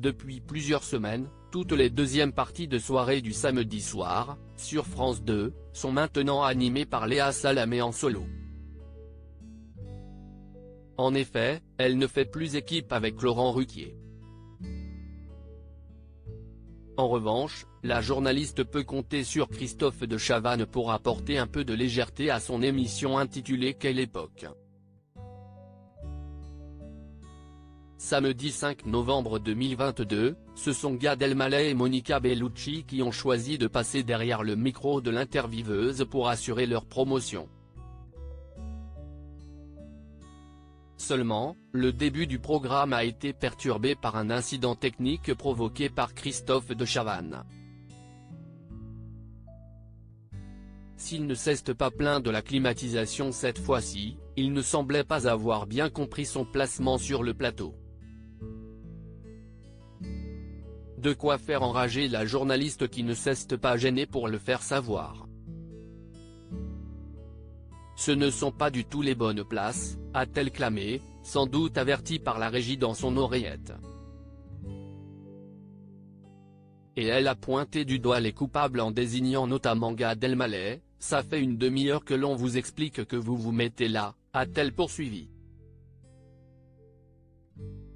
Depuis plusieurs semaines, toutes les deuxièmes parties de soirée du samedi soir, sur France 2, sont maintenant animées par Léa Salamé en solo. En effet, elle ne fait plus équipe avec Laurent Ruquier. En revanche, la journaliste peut compter sur Christophe de Chavannes pour apporter un peu de légèreté à son émission intitulée Quelle époque. Samedi 5 novembre 2022, ce sont Gad Elmaleh et Monica Bellucci qui ont choisi de passer derrière le micro de l'intervieweuse pour assurer leur promotion. Seulement, le début du programme a été perturbé par un incident technique provoqué par Christophe de Chavannes. S'il ne s'est pas plaint de la climatisation cette fois-ci, il ne semblait pas avoir bien compris son placement sur le plateau. De quoi faire enrager la journaliste qui ne s'est pas gênée pour le faire savoir. Ce ne sont pas du tout les bonnes places, a-t-elle clamé, sans doute avertie par la régie dans son oreillette. Et elle a pointé du doigt les coupables en désignant notamment Gad Elmaleh. Ça fait une demi-heure que l'on vous explique que vous vous mettez là, a-t-elle poursuivi.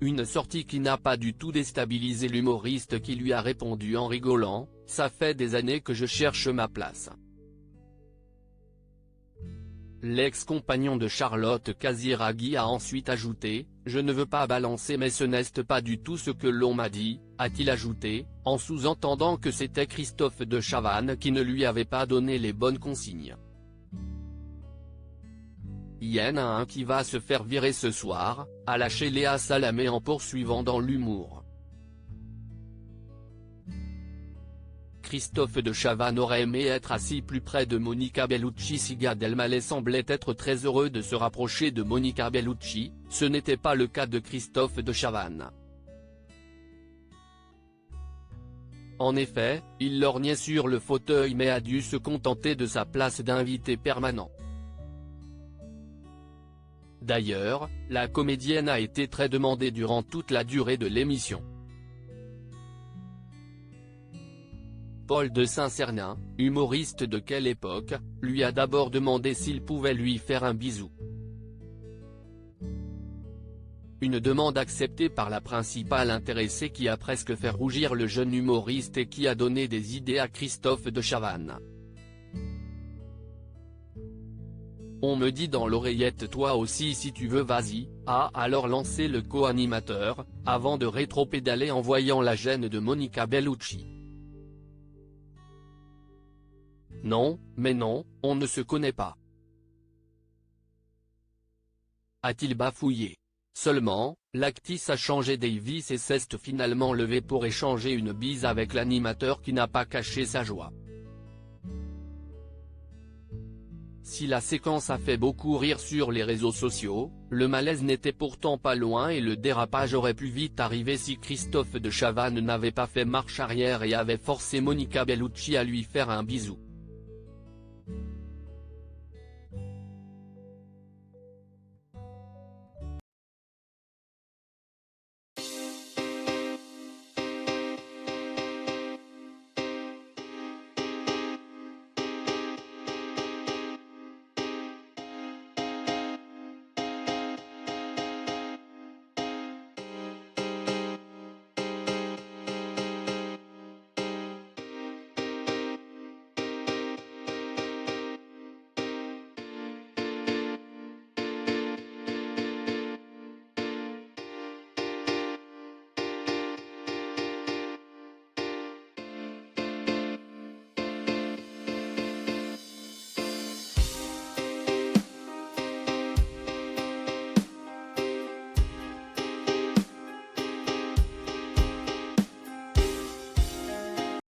Une sortie qui n'a pas du tout déstabilisé l'humoriste qui lui a répondu en rigolant, « Ça fait des années que je cherche ma place ». L'ex-compagnon de Charlotte Casiraghi a ensuite ajouté, « Je ne veux pas balancer mais ce n'est pas du tout ce que l'on m'a dit », a-t-il ajouté, en sous-entendant que c'était Christophe de Chavannes qui ne lui avait pas donné les bonnes consignes. Y'en a un qui va se faire virer ce soir, a lâché Léa Salamé en poursuivant dans l'humour. Christophe de Chavannes aurait aimé être assis plus près de Monica Bellucci si Gad Elmaleh semblait être très heureux de se rapprocher de Monica Bellucci, ce n'était pas le cas de Christophe de Chavannes. En effet, il lorgnait sur le fauteuil mais a dû se contenter de sa place d'invité permanent. D'ailleurs, la comédienne a été très demandée durant toute la durée de l'émission. Paul de Saint-Cernin, humoriste de Quelle époque, lui a d'abord demandé s'il pouvait lui faire un bisou. Une demande acceptée par la principale intéressée qui a presque fait rougir le jeune humoriste et qui a donné des idées à Christophe de Chavannes. On me dit dans l'oreillette toi aussi si tu veux vas-y, a alors lancé le co-animateur, avant de rétropédaler en voyant la gêne de Monica Bellucci. Non, mais non, on ne se connaît pas. A-t-il bafouillé. Seulement, l'actrice a changé Davis et s'est finalement levée pour échanger une bise avec l'animateur qui n'a pas caché sa joie. Si la séquence a fait beaucoup rire sur les réseaux sociaux, le malaise n'était pourtant pas loin et le dérapage aurait pu vite arriver si Christophe de Chavannes n'avait pas fait marche arrière et avait forcé Monica Bellucci à lui faire un bisou.